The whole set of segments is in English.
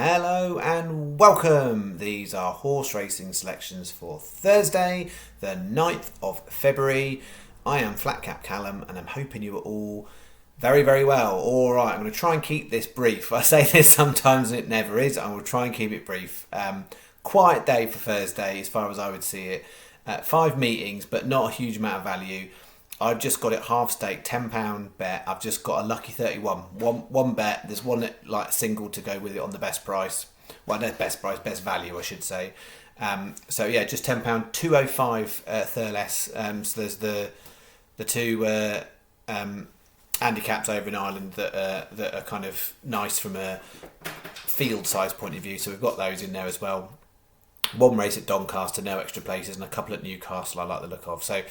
Hello and welcome. These are horse racing selections for Thursday, the 9th of February. I am Flat Cap Callum and I'm hoping you are all very, very well. Alright, I'm going to try and keep this brief. I say this sometimes and it never is. I will try and keep it brief. Quiet day for Thursday as far as I would see it. 5 meetings but not a huge amount of value. I've just got it half stake, £10 bet. I've just got a lucky 31. One bet. There's one like single to go with it on the best price. Well, no, best price, best value, I should say. So yeah, just £10, 205 Thurles. So there's the two handicaps over in Ireland that are kind of nice from a field size point of view. So we've got those in there as well. One race at Doncaster, no extra places, and a couple at Newcastle I like the look of. So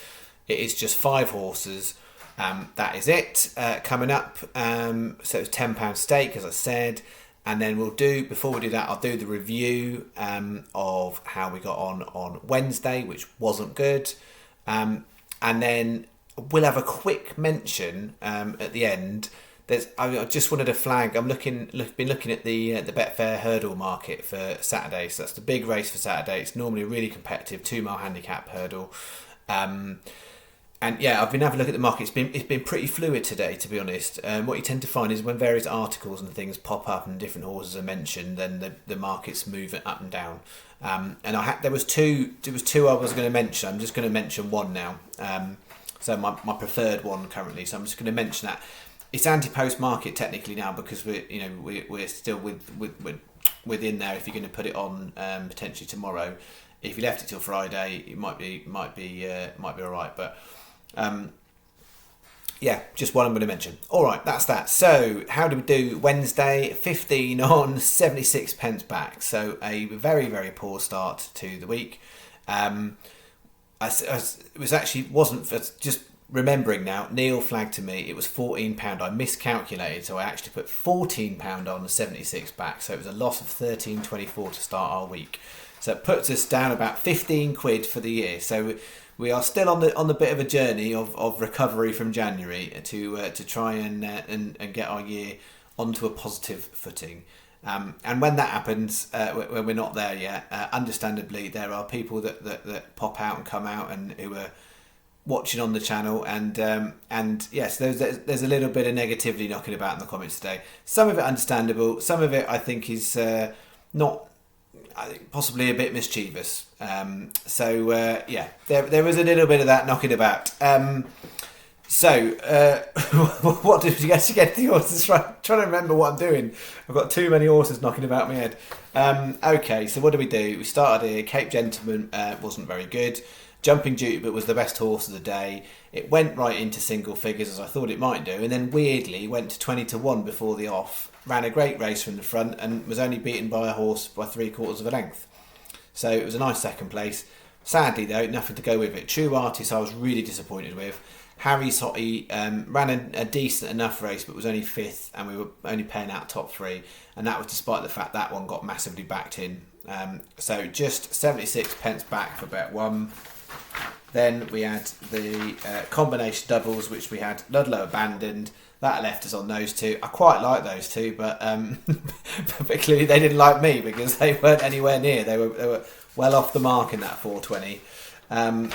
it is just 5 horses. That is it. Coming up, so it's £10 stake, as I said. And then before we do that, I'll do the review of how we got on Wednesday, which wasn't good. And then we'll have a quick mention at the end. I just wanted to flag, been looking at the Betfair hurdle market for Saturday. So that's the big race for Saturday. It's normally a really competitive 2-mile handicap hurdle. And yeah, I've been having a look at the market. It's been pretty fluid today, to be honest. What you tend to find is when various articles and things pop up and different horses are mentioned, then the market's moving up and down. And there was two I was going to mention. I'm just going to mention one now. So my preferred one currently. So I'm just going to mention that. It's anti-post market technically now because we're still within there. If you're going to put it on potentially tomorrow, if you left it till Friday, it might be all right. But yeah, just what I'm going to mention. All right, that's that. So how do we do Wednesday? 15 on, 76 pence back. So a very, very poor start to the week. Wasn't for just remembering now. Neil flagged to me it was £14. I miscalculated, so I actually put £14 on the 76 back. So it was a loss of £13.24 to start our week. So it puts us down about 15 quid for the year. So we are still on the bit of a journey of recovery from January to try and get our year onto a positive footing. And when that happens, when we're not there yet, understandably there are people that pop out and come out and who are watching on the channel, and yes, there's a little bit of negativity knocking about in the comments today. Some of it understandable, some of it I think is not. I think possibly a bit mischievous. Yeah, there was a little bit of that knocking about. What did you guys get the horses? Trying to remember what I'm doing. I've got too many horses knocking about my head. Okay, so what do? We started here. Cape Gentleman wasn't very good. Jumping Duty, but was the best horse of the day. It went right into single figures as I thought it might do, and then weirdly went to 20-1 before the off. Ran a great race from the front and was only beaten by a horse by 3/4 of a length. So it was a nice second place. Sadly though, nothing to go with it. True Artist I was really disappointed with. Harry's Hottie ran a decent enough race but was only 5th, and we were only paying out top 3, and that was despite the fact that one got massively backed in. So just 76 pence back for bet 1. Then we had the combination doubles, which we had Ludlow abandoned. That left us on those two. I quite like those two, but clearly they didn't like me because they weren't anywhere near. They were well off the mark in that 420. And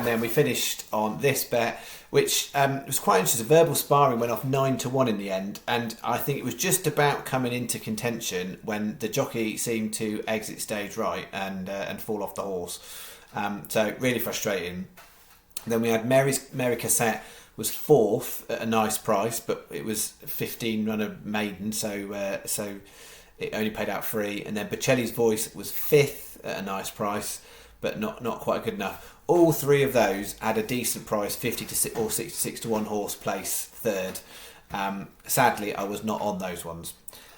then we finished on this bet, which was quite interesting. Verbal Sparring went off 9-1 in the end, and I think it was just about coming into contention when the jockey seemed to exit stage right and fall off the horse. So really frustrating. Then we had Mary Cassette was 4th at a nice price, but it was 15 runner maiden, so it only paid out 3. And then Bocelli's Voice was 5th at a nice price, but not quite good enough. All 3 of those had a decent price, 50 to or 66 to 1 horse place 3rd. Sadly, I was not on those ones.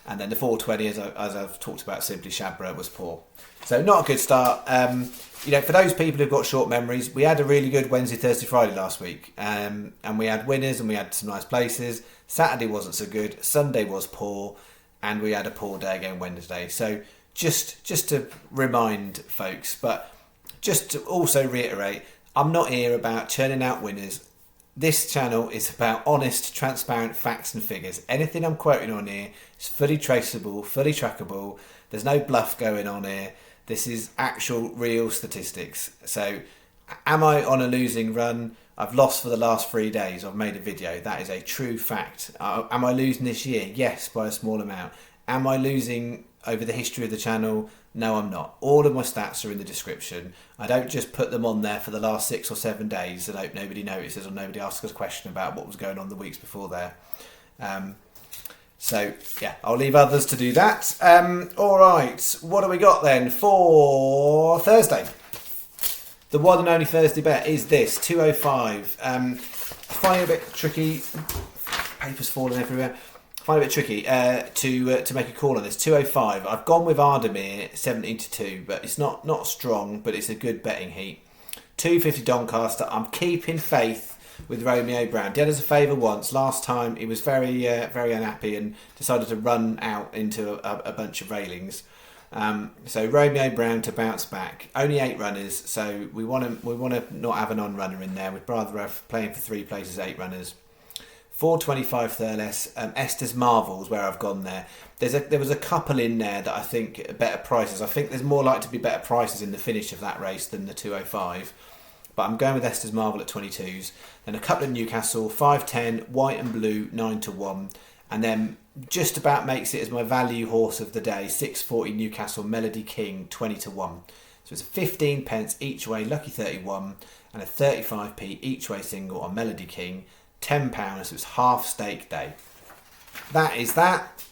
And then the 420, as I've talked about, Simply Shabra was poor. So not a good start. For those people who've got short memories, we had a really good Wednesday, Thursday, Friday last week. And we had winners and we had some nice places. Saturday wasn't so good. Sunday was poor. And we had a poor day again Wednesday. So just to remind folks, but just to also reiterate, I'm not here about churning out winners. This channel is about honest, transparent facts and figures. Anything I'm quoting on here is fully traceable, fully trackable. There's no bluff going on here. This is actual, real statistics. So, am I on a losing run? I've lost for the last 3 days. I've made a video. That is a true fact. Am I losing this year? Yes, by a small amount. Am I losing over the history of the channel? No, I'm not. All of my stats are in the description. I don't just put them on there for the last 6 or 7 days and hope nobody notices or nobody asks us a question about what was going on the weeks before there. So, yeah, I'll leave others to do that. All right, what do we got then for Thursday? The one and only Thursday bet is this, 205. I find it a bit tricky. Paper's falling everywhere. I find it a bit tricky to make a call on this. 205. I've gone with Ardemir 17-2, but it's not strong, but it's a good betting heat. 250 Doncaster. I'm keeping faith with Romeo Brown. Did us a favour once. Last time he was very unhappy and decided to run out into a bunch of railings. So Romeo Brown to bounce back. Only 8 runners, so we want to not have a non-runner in there. We'd rather have playing for 3 places 8 runners. 425 Thurles, Esther's Marvels where I've gone there. There was a couple in there that I think are better prices. I think there's more likely to be better prices in the finish of that race than the 205. But I'm going with Esther's Marvel at 22s. Then a couple of Newcastle, 510, white and blue, 9-1. And then just about makes it as my value horse of the day, 640 Newcastle Melody King, 20-1. So it's 15 pence each way, lucky 31, and a 35p each way single on Melody King, £10. So it's half stake day. That is that.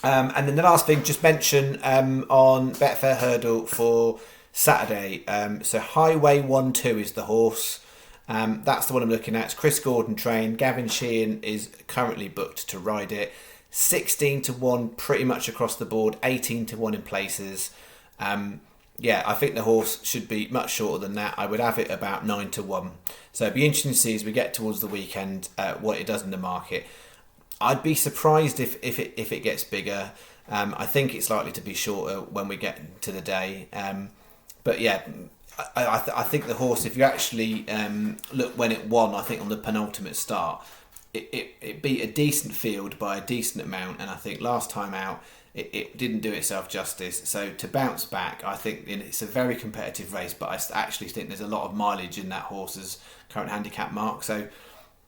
And then the last thing, just mention on Betfair Hurdle for Saturday. So Highway 1-2 is the horse. That's the one I'm looking at. It's Chris Gordon trained. Gavin Sheehan is currently booked to ride it. 16-1 pretty much across the board. 18-1 in places. Yeah, I think the horse should be much shorter than that. I would have it about 9-1. So it'd be interesting to see as we get towards the weekend what it does in the market. I'd be surprised if it gets bigger. I think it's likely to be shorter when we get to the day. But yeah, I think the horse, if you actually look when it won, I think on the penultimate start, it beat a decent field by a decent amount. And I think last time out, it didn't do itself justice. So to bounce back, I think it's a very competitive race, but I actually think there's a lot of mileage in that horse's current handicap mark. So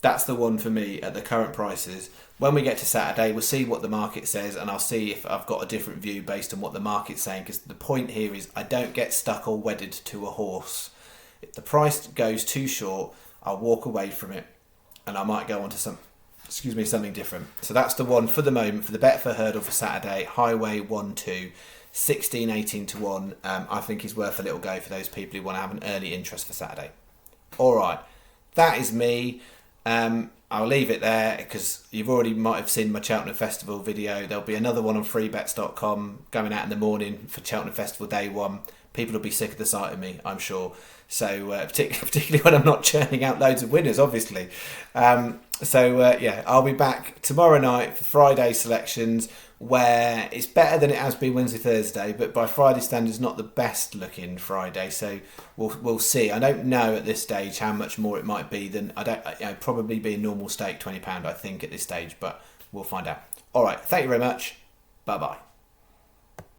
that's the one for me at the current prices. When we get to Saturday, we'll see what the market says, and I'll see if I've got a different view based on what the market's saying, because the point here is I don't get stuck or wedded to a horse. If the price goes too short, I'll walk away from it, and I might go on to something different. So that's the one for the moment for the Betfair Hurdle for Saturday. Highway 1-2, 16-18-1. I think is worth a little go for those people who want to have an early interest for Saturday. All right, that is me. I'll leave it there because you've already might have seen my Cheltenham Festival video. There'll be another one on freebets.com going out in the morning for Cheltenham Festival Day 1. People will be sick of the sight of me, I'm sure. So particularly when I'm not churning out loads of winners, obviously. Yeah, I'll be back tomorrow night for Friday selections, where it's better than it has been Wednesday, Thursday, but by Friday standards, not the best looking Friday. So we'll see. I don't know at this stage how much more it might be than probably be a normal stake £20, I think at this stage, but we'll find out. All right, thank you very much. Bye bye.